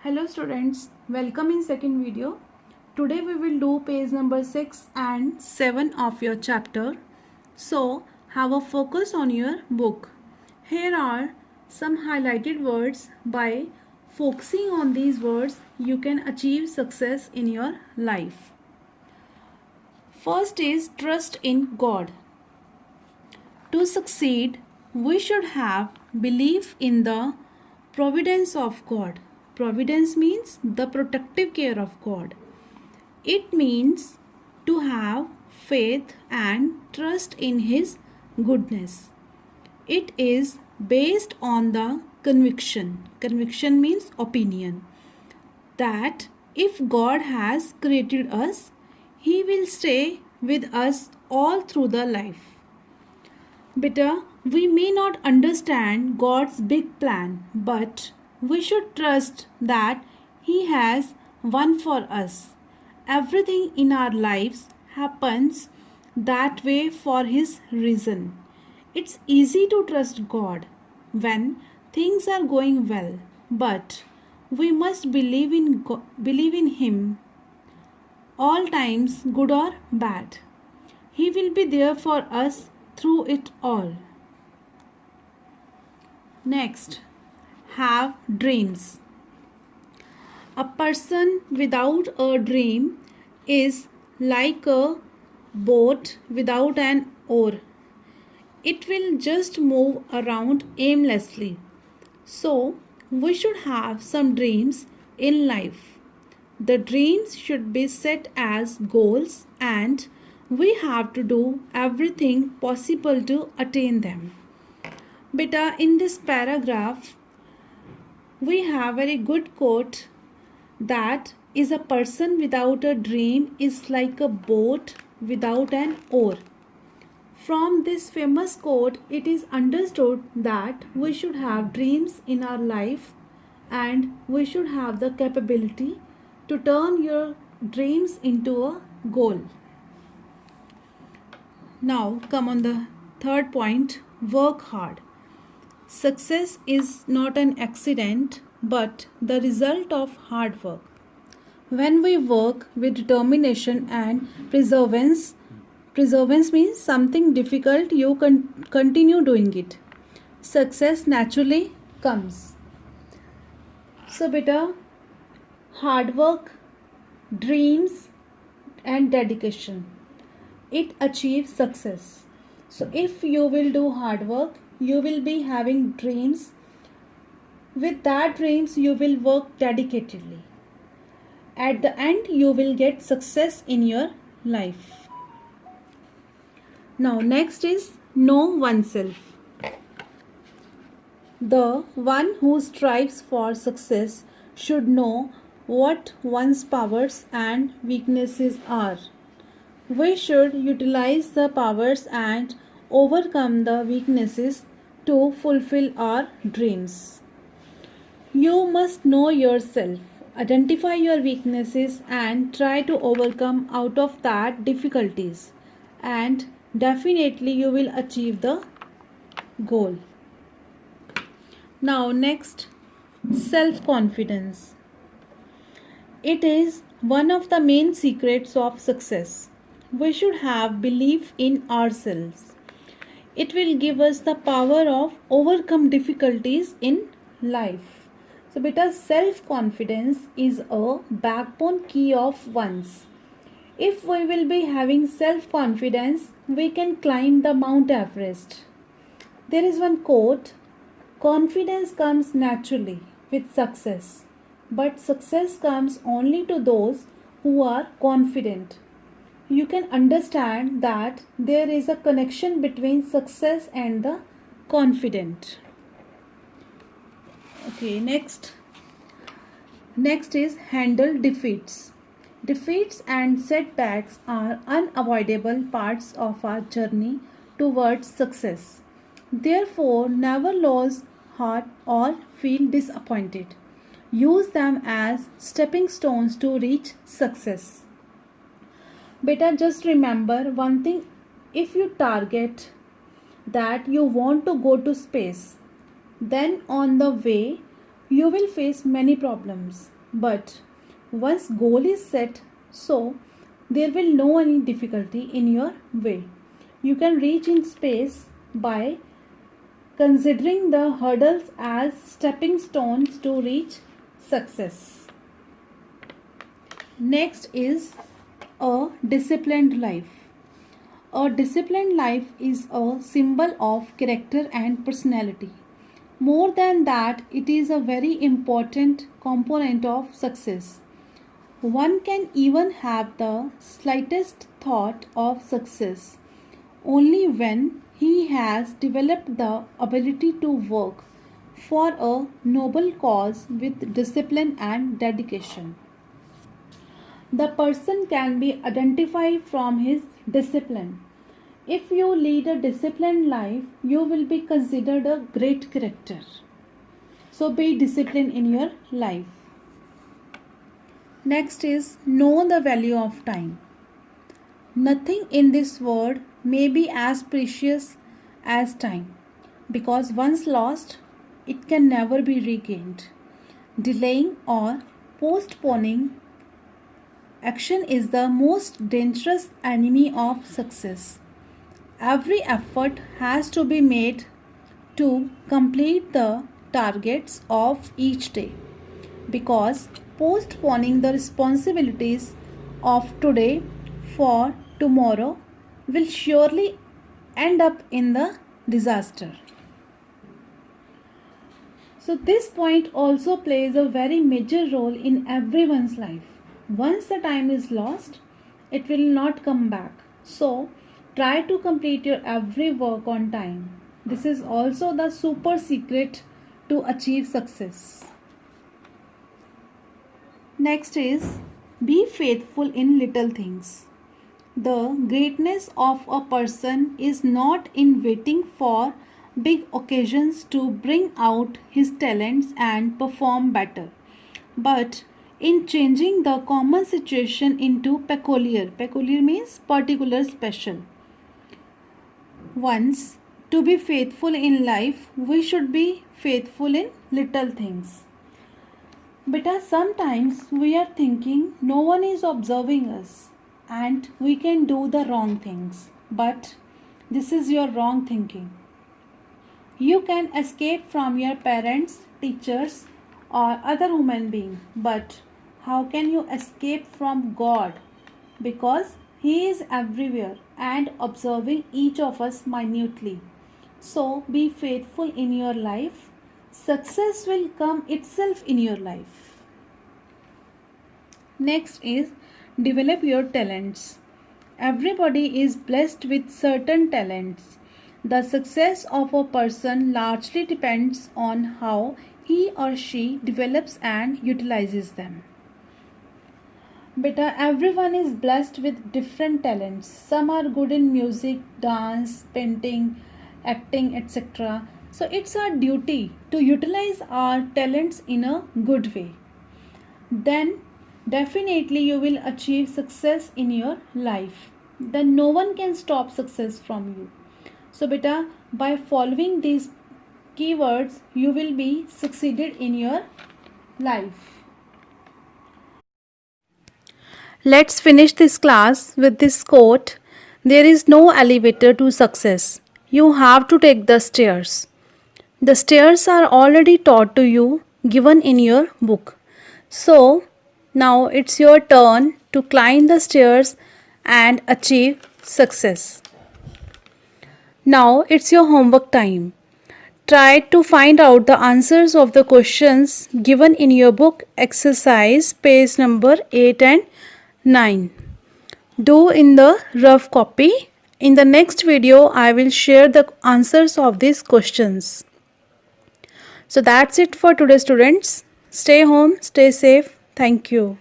Hello students, welcome in second video. Today we will do page number 6 and 7 of your chapter. So have a focus on your book. Here are some highlighted words. By focusing on these words, you can achieve success in your life. First is trust in God. To succeed, we should have belief in the providence of God. Providence means the protective care of God. It means to have faith and trust in His goodness. It is based on the conviction. Conviction means opinion. That if God has created us, He will stay with us all through the life. Beta, we may not understand God's big plan, but we should trust that He has one for us. Everything in our lives happens that way for His reason. It's easy to trust God when things are going well, but we must believe in Him all times, good or bad. He will be there for us through it all. Next, have dreams. A person without a dream is like a boat without an oar. It will just move around aimlessly. So, we should have some dreams in life. The dreams should be set as goals and we have to do everything possible to attain them. Beta, in this paragraph, we have a very good quote that is a person without a dream is like a boat without an oar. From this famous quote, it is understood that we should have dreams in our life and we should have the capability to turn your dreams into a goal. Now come on the third point, work hard. Success is not an accident but the result of hard work. When we work with determination and perseverance means something difficult, you continue doing it. Success naturally comes. So beta, hard work, dreams and dedication, it achieves success. So if you will do hard work, you will be having dreams. With that dreams, you will work dedicatedly. At the end, you will get success in your life. Now next is know oneself. The one who strives for success should know what one's powers and weaknesses are. We should utilize the powers and overcome the weaknesses to fulfill our dreams. You must know yourself, identify your weaknesses and try to overcome out of that difficulties, and definitely you will achieve the goal. Now next, self-confidence. It is one of the main secrets of success. We should have belief in ourselves. It will give us the power of overcome difficulties in life. So beta, self-confidence is a backbone key of one's. If we will be having self-confidence, we can climb the Mount Everest. There is one quote, confidence comes naturally with success, but success comes only to those who are confident. You can understand that there is a connection between success and the confident. Okay, next is handle defeats. Defeats and setbacks are unavoidable parts of our journey towards success. Therefore, never lose heart or feel disappointed. Use them as stepping stones to reach success. Beta, just remember one thing, if you target that you want to go to space, then on the way you will face many problems. But once goal is set, so there will no any difficulty in your way. You can reach in space by considering the hurdles as stepping stones to reach success. Next is a disciplined life. A disciplined life is a symbol of character and personality. More than that, it is a very important component of success. One can even have the slightest thought of success only when he has developed the ability to work for a noble cause with discipline and dedication. The person can be identified from his discipline. If you lead a disciplined life, you will be considered a great character. So be disciplined in your life. Next is know the value of time. Nothing in this world may be as precious as time, because once lost, it can never be regained. Delaying or postponing action is the most dangerous enemy of success. Every effort has to be made to complete the targets of each day, because postponing the responsibilities of today for tomorrow will surely end up in the disaster. So this point also plays a very major role in everyone's life. Once the time is lost, it will not come back. So try to complete your every work on time. This is also the super secret to achieve success. Next is be faithful in little things. The greatness of a person is not in waiting for big occasions to bring out his talents and perform better, but in changing the common situation into peculiar. Peculiar means particular, special. Once, to be faithful in life, we should be faithful in little things. But sometimes we are thinking no one is observing us and we can do the wrong things. But this is your wrong thinking. You can escape from your parents, teachers, or other human being. But how can you escape from God? Because He is everywhere and observing each of us minutely. So be faithful in your life. Success will come itself in your life. Next is develop your talents. Everybody is blessed with certain talents. The success of a person largely depends on how he or she develops and utilizes them. Beta, everyone is blessed with different talents. Some are good in music, dance, painting, acting, etc. So it's our duty to utilize our talents in a good way. Then definitely you will achieve success in your life. Then no one can stop success from you. So beta, by following these keywords, you will be succeeded in your life. Let's finish this class with this quote. There is no elevator to success. You have to take the stairs. The stairs are already taught to you, given in your book. So now it's your turn to climb the stairs and achieve success. Now it's your homework time. Try to find out the answers of the questions given in your book exercise page number 8 and 9. Do in the rough copy. In the next video, I will share the answers of these questions. So that's it for today, students. Stay home, stay safe. Thank you.